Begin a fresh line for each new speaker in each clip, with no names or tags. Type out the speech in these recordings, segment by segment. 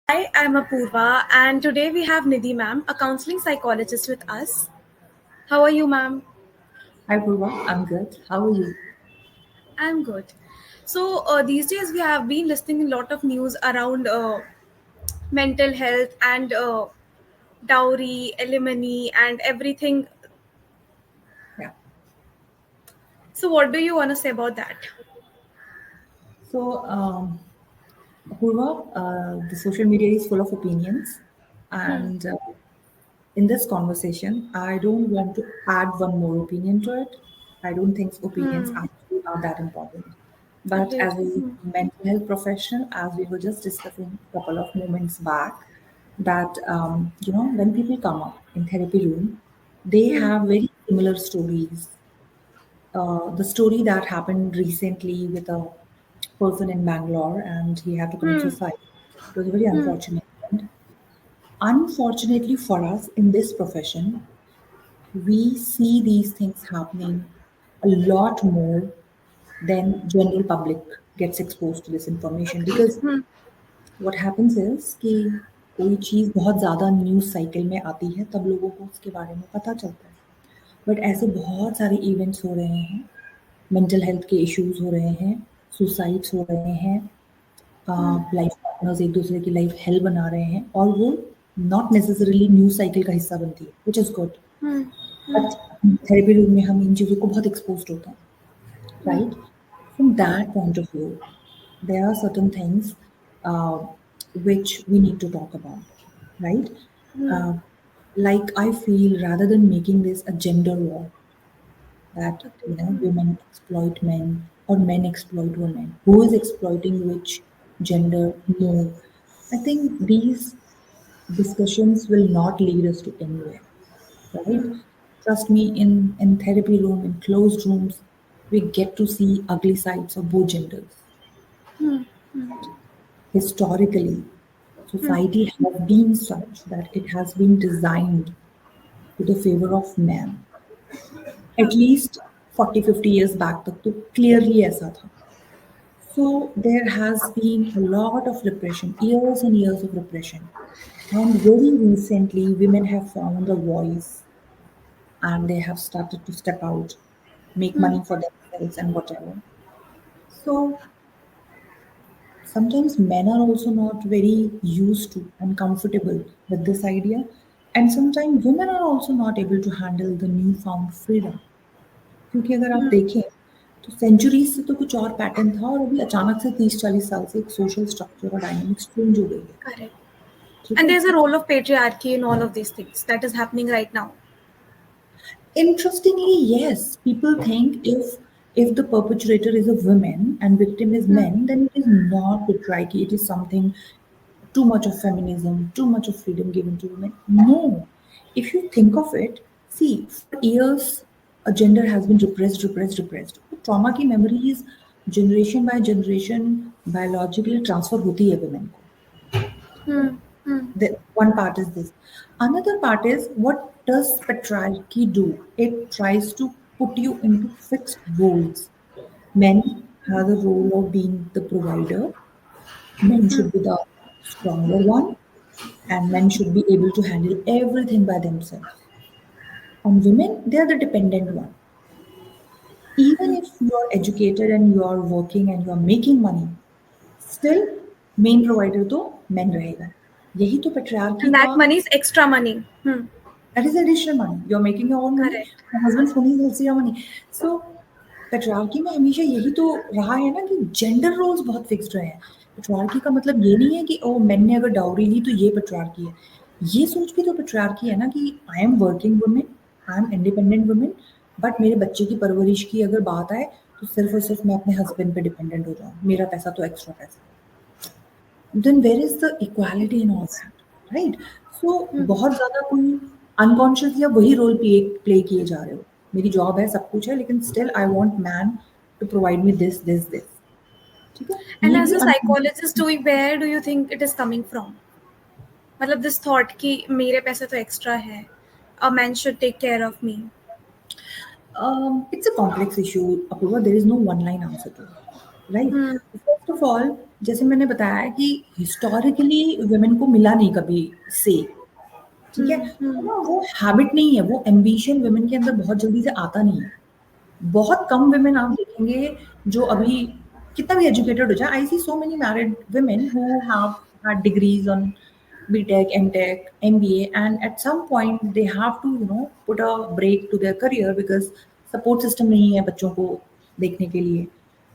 Hi, I'm Apurva, and today we have Nidhi ma'am, a counseling psychologist with us. How are you, ma'am?
Hi Purva, I'm good. How are you?
I'm good. So, these days we have been listening a lot of news around mental health and dowry, alimony, and everything.
Yeah.
So, what do you want to say about that?
So, Purva, the social media is full of opinions,
Hmm.
and in this conversation, I don't want to add one more opinion to it. I don't think opinions
Hmm.
actually are that important. But
Great.
as a
Hmm.
mental health professional, as we were just discussing a couple of moments back, that when people come up in therapy room, they
Hmm.
have very similar stories. The story that happened recently with a person in Bangalore and he had to commit
Hmm.
suicide. It was a very
Hmm.
unfortunate event. Unfortunately for us in this profession, we see these things happening a lot more than general public gets exposed to this information
Agreed.
because
Hmm.
what happens is कि कोई चीज़ बहुत ज़्यादा news cycle में आती है तब लोगों को उसके बारे में पता चलता है बट ऐसे बहुत सारे इवेंट्स हो रहे हैं मेंटल हेल्थ के इश्यूज हो रहे हैं सुसाइड्स हो रहे हैं लाइफ पार्टनर्स एक दूसरे की लाइफ हेल बना रहे हैं और वो नॉट नेसेसरीली न्यूज साइकिल का हिस्सा बनती है which is good
Hmm.
But therapy room में हम इन चीज़ों को बहुत एक्सपोज होते हैं right from that point of view there are certain things uh, which we need to talk about, right? Uh, like I feel rather than making this a gender war, that
Agreed. Hmm.
women exploit men or men exploit women. Who is exploiting which gender more? I think these discussions will not lead us to anywhere, right? Trust me, in therapy room, in closed rooms, we get to see ugly sides of both genders. Historically, society has been such that it has been designed to the favor of man. At least 40-50 years back तक तो clearly ऐसा था. So there has been a lot of repression, years and years of repression. And very recently, women have found a voice and they have started to step out, make money for themselves and whatever. So sometimes men are also not very used to and comfortable with this idea. And sometimes women are also not able to handle the newfound freedom. क्योंकि अगर आप देखें तो centuries से तो कुछ और pattern था और अभी अचानक से 30-40 साल से एक सोशल स्ट्रक्चर और डायनेमिक्स चेंज हो गई है
Correct.
ठीक
And
है
there's a role of patriarchy in all of these things that is happening right now.
interestingly yes people think if the perpetrator is a woman and victim is
Hmm.
men then it is not patriarchy it is something too much of feminism too much of freedom given to women no if you think of it see for years a gender has been repressed trauma की memories generation by generation biologically transfer होती है women को
Hmm. Hmm.
the one part is this. Another part is what does patriarchy do? It tries to put you into fixed roles. Men have the role of being the provider. Men should be the stronger one, and men should be able to handle everything by themselves. And women, they are the dependent one. Even if you are educated and you are working and you are making money, still main provider तो men रहेगा. यही तो patriarchy
And
का
that money is extra money. Hmm.
that is additional money. You're making your own money.
Correct.
Your husband's money is also your money. So patriarchy में हमेशा यही तो रहा है ना कि जेंडर रोल्स बहुत फिक्स्ड रहे हैं पेट्रियार्की का मतलब ये नहीं है कि ओ मैन ने अगर डाउरी ली तो ये पेट्रियार्की है ये सोच भी तो पेट्रियार्की है ना कि I am working women I am independent women but मेरे बच्चे की परवरिश की अगर बात आए तो सिर्फ और सिर्फ मैं अपने हस्बैंड पे डिपेंडेंट हो जाऊँ मेरा पैसा तो एक्स्ट्रा पैसा then where is the equality in all that right so बहुत ज्यादा कोई अनकॉन्शियस या वही रोल प्ले प्ले किए जा रहे हो मेरी जॉब है सब कुछ है लेकिन still I want man to provide me this ठीक है
And
ये
as
भी
a psychologist, where do you think it is coming from? मतलब this thought कि मेरे पैसे तो extra है, a man should take care of me.
it's a complex issue Apurva there is no one line answer to it right.
Hmm.
First of all, जैसे मैंने बताया कि हिस्टोरिकली वुमेन को मिला नहीं कभी से, ठीक है,
Hmm.
तो
Hmm.
ना वो हैबिट नहीं है, वो एम्बिशन वुमेन के अंदर बहुत जल्दी से आता नहीं है। बहुत कम वुमेन आप देखेंगे जो अभी कितना भी एजुकेटेड हो जाए। I see so many married women who have had degrees on BTech, MTech, MBA, and at some point they have to put a break to their career because support system नहीं है बच्चों को देखने के लिए।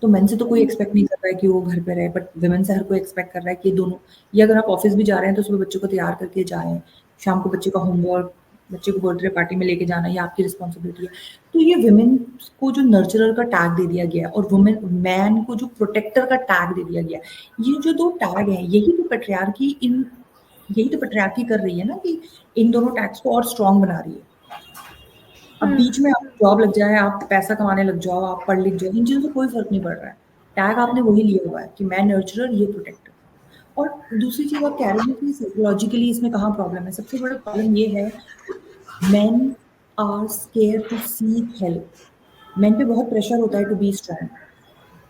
तो मेन से तो कोई एक्सपेक्ट नहीं कर रहा है कि वो घर पे रहे, बट वुमेन से हर कोई एक्सपेक्ट कर रहा है कि ये दोनों, ये अगर आप ऑफिस भी जा रहे हैं तो सुबह बच्चे को तैयार करके जाएं, शाम को बच्चे का होमवर्क, बच्चे को बर्थडे पार्टी में लेके जाना, ये आपकी रिस्पॉन्सिबिलिटी है। तो ये वुमेन को जो नर्चरर का टैग दे दिया गया और वुमेन मैन को जो प्रोटेक्टर का टैग दे दिया गया, ये जो दो टैग हैं, यही तो पेट्रियार्की कर रही है ना कि इन दोनों टैग्स को और स्ट्रांग बना रही है। अब
Hmm.
बीच में आप जॉब लग जाए, आप पैसा कमाने लग जाओ, आप पढ़ लिख जाओ, इन चीज़ों से कोई फ़र्क नहीं पड़ रहा है। टैग आपने वही लिया हुआ है कि मैं नर्चरर, ये प्रोटेक्टर। और दूसरी चीज़ आप कह रहे हैं कि साइकोलॉजिकली इसमें कहाँ प्रॉब्लम है? सबसे बड़ा प्रॉब्लम ये है, men are scared to seek help. Men पे बहुत प्रेशर होता है टू बी स्ट्रांग,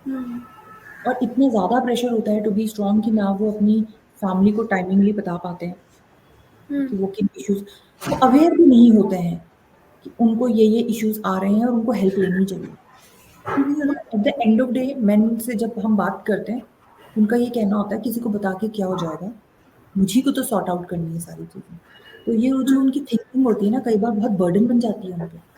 Hmm.
और इतना ज़्यादा प्रेशर होता है टू बी स्ट्रांग कि ना वो अपनी फैमिली को टाइमिंगली बता पाते हैं
Hmm.
कि वो किन इश्यूज़, वो अवेयर भी नहीं होते हैं कि उनको ये इश्यूज़ आ रहे हैं और उनको हेल्प लेनी चाहिए। क्योंकि at the end of day main से जब हम बात करते हैं, उनका ये कहना होता है किसी को बता के क्या हो जाएगा, मुझी को तो सॉर्ट आउट करनी है सारी चीज़ें। तो ये जो उनकी थिंकिंग होती है ना, कई बार बहुत बर्डन बन जाती है उन पे।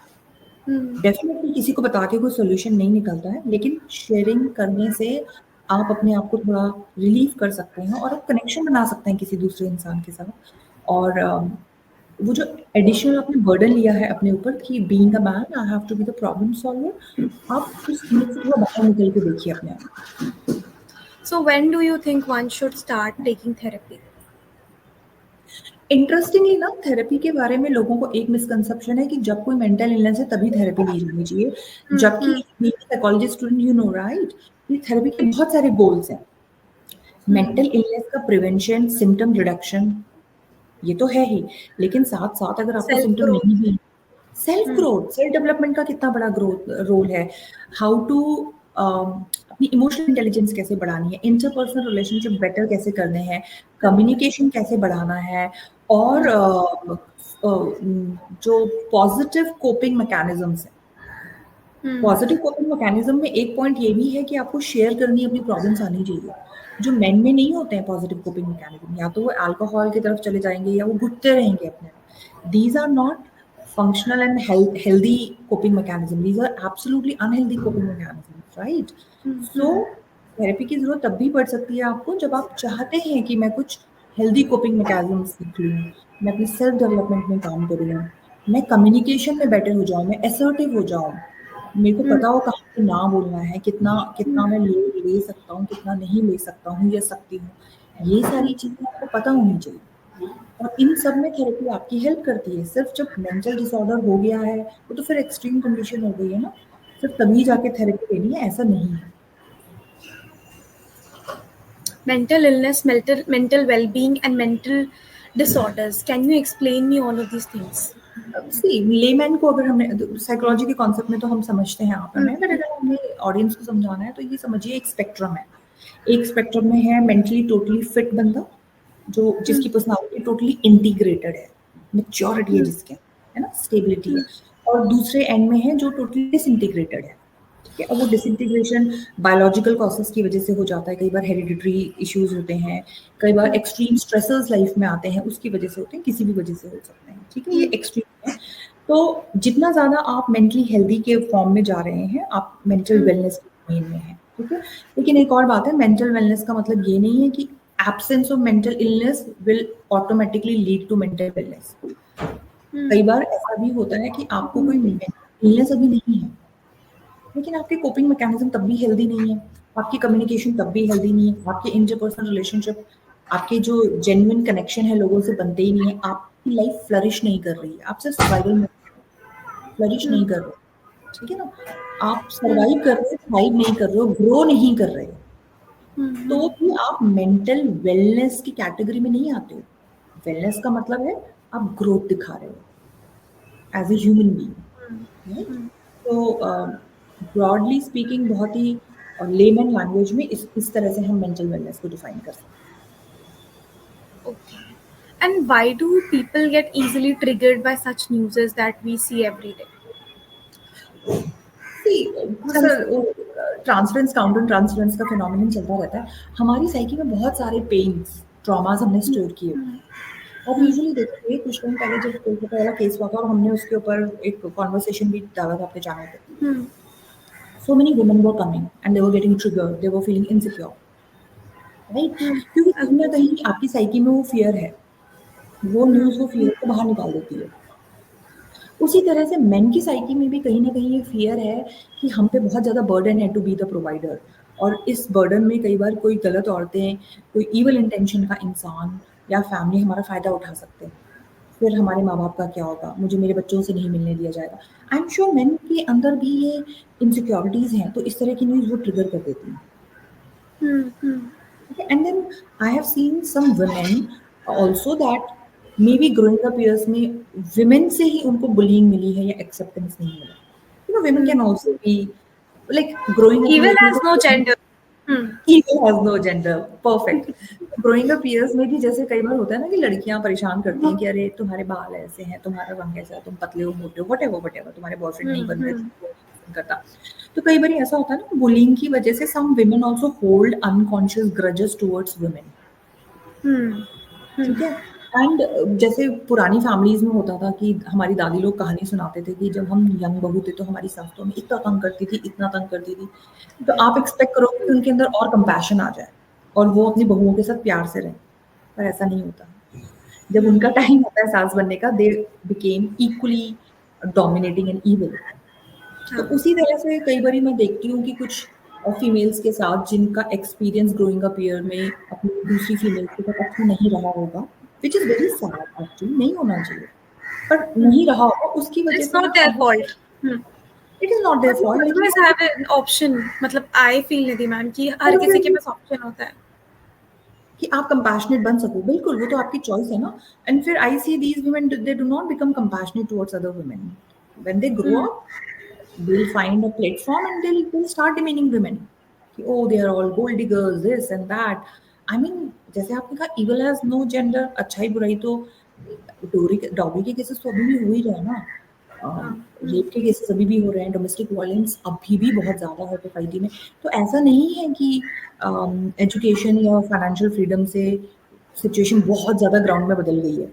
Hmm.
डेफिनेटली किसी को बता के कोई सॉल्यूशन नहीं निकलता है, लेकिन शेयरिंग करने से आप अपने आप को थोड़ा रिलीव कर सकते हैं और आप कनेक्शन बना सकते हैं किसी दूसरे इंसान के साथ। और वो जो एडिशनल आपने बर्डन लिया है अपने ऊपर कि being a man I have to be the problem solver, आप उस लिमिट से थोड़ा बाहर निकल के देखिए अपने आप।
So when do you think one should start taking therapy?
Interestingly ना, थेरेपी के बारे में लोगों को एक मिसकंसेप्शन है कि जब कोई मेंटल इलनेस है तभी थेरेपी ली जानी चाहिए,
Hmm.
जबकि
Hmm.
साइकोलॉजिस्ट स्टूडेंट राइट, ये थेरेपी के बहुत सारे गोल्स हैं।
Hmm.
मेंटल इलनेस का प्रिवेंशन, सिम्पटम रिडक्शन, ये तो है ही, लेकिन साथ-साथ अगर आपको
Self
सिम्पटम
growth.
नहीं भी, self
Hmm.
Growth, self development का कितना बड़ा ग्रोथ रोल है। हाउ टू अपनी इमोशनल इंटेलिजेंस कैसे बढ़ानी है, इंटरपर्सनल रिलेशनशिप बेटर कैसे करने हैं, कम्युनिकेशन कैसे बढ़ाना है, और जो पॉजिटिव कोपिंग मैकेनिज्म्स हैं,
Hmm.
पॉजिटिव कोपिंग मैकेनिज्म में एक पॉइंट ये भी है कि आपको शेयर करनी अपनी प्रॉब्लम्स आनी चाहिए, जो मेन में नहीं होते हैं पॉजिटिव कोपिंग मैकेनिज्म। या तो वो अल्कोहल की तरफ चले जाएंगे या वो घुटते रहेंगे अपने आप। These are not functional and healthy coping mechanism. These are absolutely unhealthy coping mechanisms, right?
Hmm.
So
Hmm.
Therapy की जरूरत तब भी पड़ सकती है आपको जब आप चाहते हैं कि मैं कुछ हेल्दी कोपिंग मैकेनिज्म सीख लूँ, मैं अपनी सेल्फ डेवलपमेंट में काम करूँ, मैं कम्युनिकेशन में बेटर हो जाऊँ, मैं असर्टिव हो जाऊँ, मेरे को
Hmm.
पता हो कहाँ पे ना बोलना है, कितना कितना
Hmm.
मैं ले सकता हूँ, कितना नहीं ले सकता हूँ या सकती हूँ। ये सारी चीज़ें आपको पता होनी चाहिए, और इन सब में थेरेपी आपकी हेल्प करती है। सिर्फ जब मेंटल डिसऑर्डर हो गया है, वो तो फिर एक्सट्रीम कंडीशन हो गई है ना, सिर्फ तभी जाके थेरेपी लेनी है, ऐसा नहीं है।
Mental illness, mental well-being, and mental disorders. Can you explain me all of these things?
See layman को अगर हमने साइकोलॉजी के कॉन्सेप्ट में तो हम समझते हैं आप
Hmm.
में, बट अगर हमने ऑडियंस को समझाना है तो ये समझिए एक स्पेक्ट्रम है। एक स्पेक्ट्रम में है मेंटली टोटली फिट बंदा, जो
Hmm.
जिसकी पर्सनालिटी टोटली इंटीग्रेटेड है, मैच्योरिटी है
Hmm.
जिसके, है ना, स्टेबिलिटी
Hmm.
है। और दूसरे एंड में है जो टोटली डिसइंटीग्रेटेड है। ठीक है, अब वो डिसइंटीग्रेशन बायोलॉजिकल कॉसेस की वजह से हो जाता है, कई बार हेरिडिटरी इश्यूज होते हैं, कई बार
Hmm.
एक्सट्रीम स्ट्रेसर्स लाइफ में आते हैं, उसकी वजह से होते हैं, किसी भी वजह से हो सकते हैं। ठीक है, ये
Hmm.
एक्सट्रीम है। तो जितना ज़्यादा आप मेंटली हेल्दी के फॉर्म में जा रहे हैं, आप मेंटल
Hmm.
वेलनेस के डोमेन में हैं, ठीक है? लेकिन एक और बात है, मेंटल वेलनेस का मतलब ये नहीं है कि absence of mental illness will automatically lead to mental wellness.
Hmm.
कई बार ऐसा भी होता है कि आपको कोई मेंटल इलनेस अभी नहीं है, लेकिन आपके कोपिंग मैकेनिज्म तब भी हेल्दी नहीं है, आपकी कम्युनिकेशन तब भी हेल्दी नहीं है, आपके इंटरपर्सनल रिलेशनशिप, आपके जो जेन्युइन कनेक्शन है लोगों से बनते ही नहीं है, आपकी लाइफ फ्लरिश नहीं कर रही है, आप सिर्फ सर्वाइवल में फ्लरिश
Hmm.
नहीं कर रहे, ठीक है ना? आप सर्वाइव कर रहे हो, थ्राइव नहीं कर रहे हो, ग्रो नहीं कर रहे हो,
Hmm.
तो भी आप मेंटल वेलनेस की कैटेगरी में नहीं आते हो। वेलनेस का मतलब है आप ग्रोथ दिखा रहे हो as a human being, right? तो ब्रॉडली स्पीकिंग बहुत ही और लेमन लैंग्वेज में इस तरह से हम मेंटल वेलनेस को डिफाइन कर सकते
Okay. And why do people get easily triggered by such news that we see every day?
हैं। See,
Some
sir transference counter transference का फिनोमिनन चलता रहता है। हमारी साइकी में बहुत सारे पेन्स ट्रॉमास हमने स्टोर किए होते हैं। आप
Hmm.
यूजुअली देखोगे कुछ टाइम पहले जब कोलकाता वाला केस हुआ था और हमने उसके ऊपर एक कॉन्वर्सेशन भी डाला था अपने चैनल पे।
Hmm.
So many women were coming and they were getting triggered, they were feeling insecure, right?
Hmm.
क्योंकि कहीं न
Okay.
कहीं आपकी साइकी में वो फ़ियर है, वो
Hmm.
न्यूज़ वो फ़ियर को बाहर निकाल देती है। उसी तरह से मेन की साइकी में भी कहीं न कहीं ये फ़ियर है कि हम पे बहुत ज़्यादा बर्डन है टू बी द प्रोवाइडर, और इस बर्डन में कई बार कोई गलत औरतें, कोई इविल इंटेंशन का इंसान या फैमिली हमारा फ़ायदा उठा सकते हैं। फिर हमारे माँ-बाप का क्या होगा? मुझे मेरे बच्चों से नहीं मिलने दिया जाएगा। आई एम श्योर मेन के अंदर भी ये इनसिक्योरिटीज़ हैं, तो इस तरह की न्यूज़ वो ट्रिगर कर देती हैं।
Hmm. Hmm.
Okay, and then I have seen some women also that maybe growing up years में women से ही उनको bullying मिली है या acceptance नहीं मिला। You know, women
Hmm.
can also be like growing up
Evil
years में
has no
तो
gender. Hmm.
evil has no gender, perfect. Growing up years में भी जैसे कई बार होता है ना कि लड़कियां परेशान करती हैं कि अरे तुम्हारे बाल ऐसे हैं, तुम्हारा रंग ऐसा है, तुम पतले हो, मोटे हो, वट एवर, तुम्हारे बॉयफ्रेंड नहीं
Hmm.
बन रहे,
Hmm.
तुमको नहीं पसंद करता। तो कई बार ऐसा होता है ना, बुलिंग की वजह से some women also hold unconscious grudges towards women.
Hmm.
ठीक
Hmm.
है? एंड जैसे पुरानी फैमिलीज़ में होता था कि हमारी दादी लोग कहानी सुनाते थे कि जब हम यंग बहू थे तो हमारी सास तो हमें इतना तंग करती थी, इतना तंग करती थी। तो आप एक्सपेक्ट करोगे कि उनके अंदर और कंपैशन आ जाए और वो अपनी बहुओं के साथ प्यार से रहें, पर ऐसा नहीं होता। जब
Hmm.
उनका टाइम आता है सास बनने का, they became equally dominating and evil. तो
हाँ.
उसी तरह से कई बारी मैं देखती हूँ कि कुछ फीमेल्स के साथ जिनका एक्सपीरियंस ग्रोइंग अप ईयर में अपनी दूसरी फीमेल्स के साथ अच्छा नहीं रहा होगा, which is very sad actually, नहीं होना चाहिए। पर
Hmm.
नहीं रहा होगा उसकी वजह
It's
से
not
ना
their
अब वो,
fault. Hmm.
It is not there
But you
fault, लेकिन
always have an option. मतलब I feel निधि मैम कि हर
और
किसी के
फिर
पास ऑप्शन होता है.
कि आप कंपैशनेट बन सको, बिल्कुल वो तो आपकी चॉइस है ना। एंड फिर I see these women they do not become compassionate towards other women. When they grow
Hmm.
Up, they'll find a platform and they'll start demeaning women कि oh they are all gold diggers this and that। I mean जैसे आपने कहा evil has no gender, अच्छाई बुराई तो doggy के cases तो अभी भी हो ही रहे हैं ना,
हाँ. Hmm.
रेप के केसेस अभी भी हो रहे हैं, डोमेस्टिक वायलेंस अभी भी बहुत ज़्यादा है सोसाइटी में। तो ऐसा नहीं है कि एजुकेशन या फाइनेंशियल फ्रीडम से सिचुएशन बहुत ज़्यादा ग्राउंड में बदल गई है।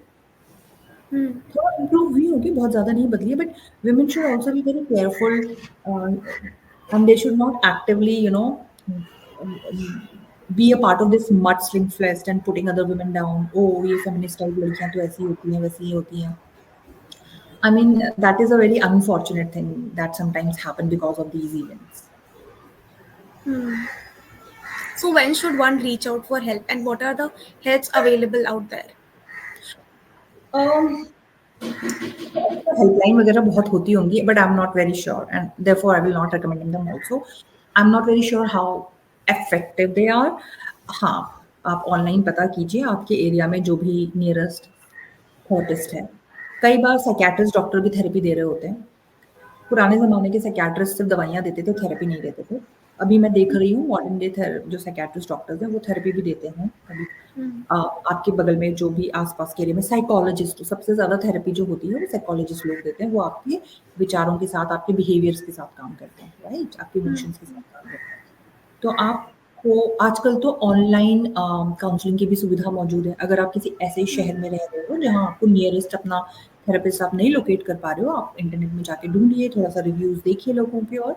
Hmm.
थोड़ा इम्प्रूव हुई होगी, बहुत ज़्यादा नहीं बदली है, but women should also be very careful, and they should not actively, you know, be a part of this mudslinging fest and putting other women down. Oh, ये feminist type लड़कियां तो ऐसी होती हैं, वैसी ही होती हैं। I mean, that is a very unfortunate thing that sometimes happen because of these events.
Hmm. So when should one reach out for help and what are the helps available out there?
Um, helpline वगैरह बहुत होती होंगी, but I am not very sure and therefore I will not recommending them also. I am not very sure how effective they are. हाँ, आप online पता कीजिए आपके area में जो भी नियरेस्ट थेरेपिस्ट है। कई बार साइकियाट्रिस्ट डॉक्टर भी थेरेपी दे रहे होते हैं। पुराने ज़माने के साइकियाट्रिस्ट सिर्फ दवाइयाँ देते थे, थेरेपी नहीं देते थे। अभी मैं देख रही हूँ मॉडर्न डे जो साइकियाट्रिस्ट डॉक्टर्स हैं वो थेरेपी भी देते हैं कभी।
Hmm.
आपके बगल में जो भी आस-पास के एरिया में साइकोलॉजिस्ट, सबसे ज़्यादा थेरेपी जो होती है वो साइकोलॉजिस्ट लोग देते हैं। वो आपके विचारों के साथ, आपके बिहेवियर्स के साथ काम करते हैं, राइट? आपके
Hmm.
इमोशंस के साथ काम करते हैं। तो आपको आजकल तो ऑनलाइन काउंसलिंग की भी सुविधा मौजूद है। अगर आप किसी ऐसे शहर में रह रहे हो जहाँ आपको नियरेस्ट अपना थेरेपिस्ट आप नहीं लोकेट कर पा रहे हो, आप इंटरनेट में जाके ढूँढिए, थोड़ा-सा रिव्यूज़ देखिए लोगों के और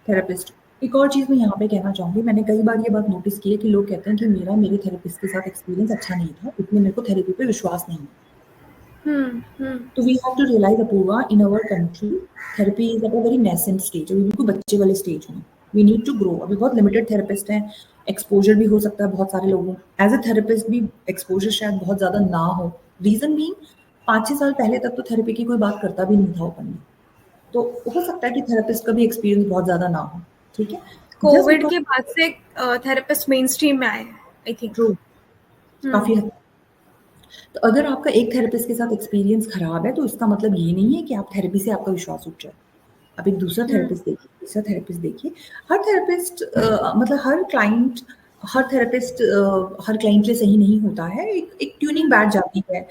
थेरेपिस्ट। एक और चीज़ मैं यहाँ पे कहना चाहूँगी, मैंने कई बार ये बात नोटिस की है कि लोग कहते हैं कि मेरा मेरे थेरेपिस्ट के साथ एक्सपीरियंस अच्छा नहीं था, इसलिए मेरे को थेरेपी पे विश्वास नहीं है।
Hmm. Hmm.
तो we have to realise Apoorva, in our country therapy is at a very nascent stage, अभी बिल्कुल बच्चे वाले स्टेज में। वी नीड टू ग्रो, अभी बहुत लिमिटेड थेरेपिस्ट हैं, एक्सपोज़र भी हो सकता है बहुत सारे लोगों एज़ अ थेरेपिस्ट भी एक्सपोज़र शायद बहुत ज़्यादा ना हो। रीज़न बीइंग 5-6 साल पहले तक तो थेरेपी की कोई बात करता भी नहीं था ओपनली। तो हो सकता है कि थेरेपिस्ट का भी एक्सपीरियंस बहुत ज़्यादा ना हो, ठीक है? जस्ट
कोविड
बिकॉज़
के बाद से थेरेपिस्ट मेन स्ट्रीम में आए हैं आई थिंक.
True,
Hmm.
काफ़ी हद तक। तो अगर आपका एक थेरेपिस्ट के साथ एक्सपीरियंस खराब है, तो इसका मतलब ये नहीं है कि आप थेरेपी से आपका विश्वास उठ जाए। आप एक दूसरा
Hmm.
थेरेपिस्ट देखिए, तीसरा थेरेपिस्ट देखिए। हर थेरेपिस्ट मतलब हर थेरेपिस्ट हर क्लाइंट के लिए सही नहीं होता है। एक ट्यूनिंग बैठ जाती है।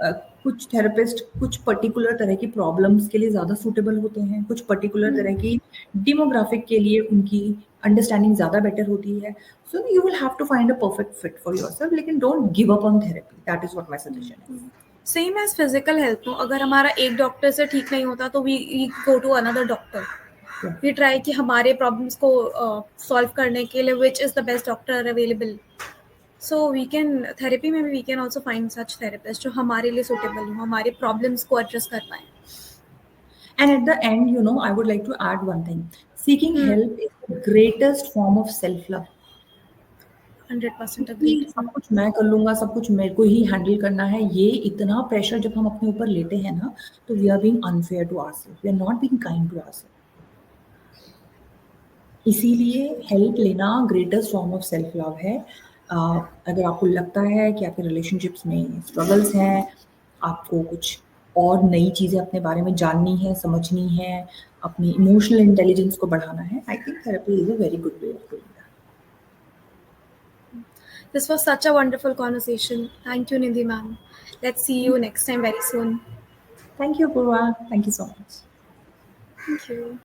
अ, कुछ थेरेपिस्ट कुछ पर्टिकुलर तरह की प्रॉब्लम्स के लिए ज़्यादा सूटेबल होते हैं, कुछ पर्टिकुलर
Hmm.
तरह की डेमोग्राफिक के लिए उनकी अंडरस्टैंडिंग ज़्यादा बेटर होती है। So you will have to find a perfect fit for yourself, लेकिन don't give up on therapy. That is what my suggestion है।
सेम एज फिजिकल हेल्थ, तो अगर हमारा एक डॉक्टर से ठीक नहीं होता तो we go to another doctor.
Yeah.
We try कि हमारे प्रॉब्लम्स को सॉल्व करने के लिए which is the best doctor available. So we can therapy में भी we can also find such therapist जो हमारे लिए सूटेबल हो, हमारे प्रॉब्लम्स को एड्रेस कर पाए।
And at the end, I would like to add one thing. Seeking
hmm,
help is the greatest form of self-love.
100%
क्योंकि
अग्रीड।
सब कुछ मैं कर लूँगा, सब कुछ मेरे को ही हैंडल करना है, ये इतना प्रेशर जब हम अपने ऊपर लेते हैं ना, तो we are being unfair to ourself, we are not being kind to ourself. इसीलिए हेल्प लेना greatest form of self love है। अ, अगर आपको लगता है कि आपके रिलेशनशिप्स में स्ट्रगल्स हैं, आपको कुछ और नई चीज़ें अपने बारे में जाननी है, समझनी है, अपनी इमोशनल इंटेलिजेंस को बढ़ाना है, I think therapy is a very good way of doing that.
This was such a wonderful conversation. Thank you, Nidhi ma'am. Let's see you next time very soon.
Thank you, Purva. Thank you so much.
Thank you.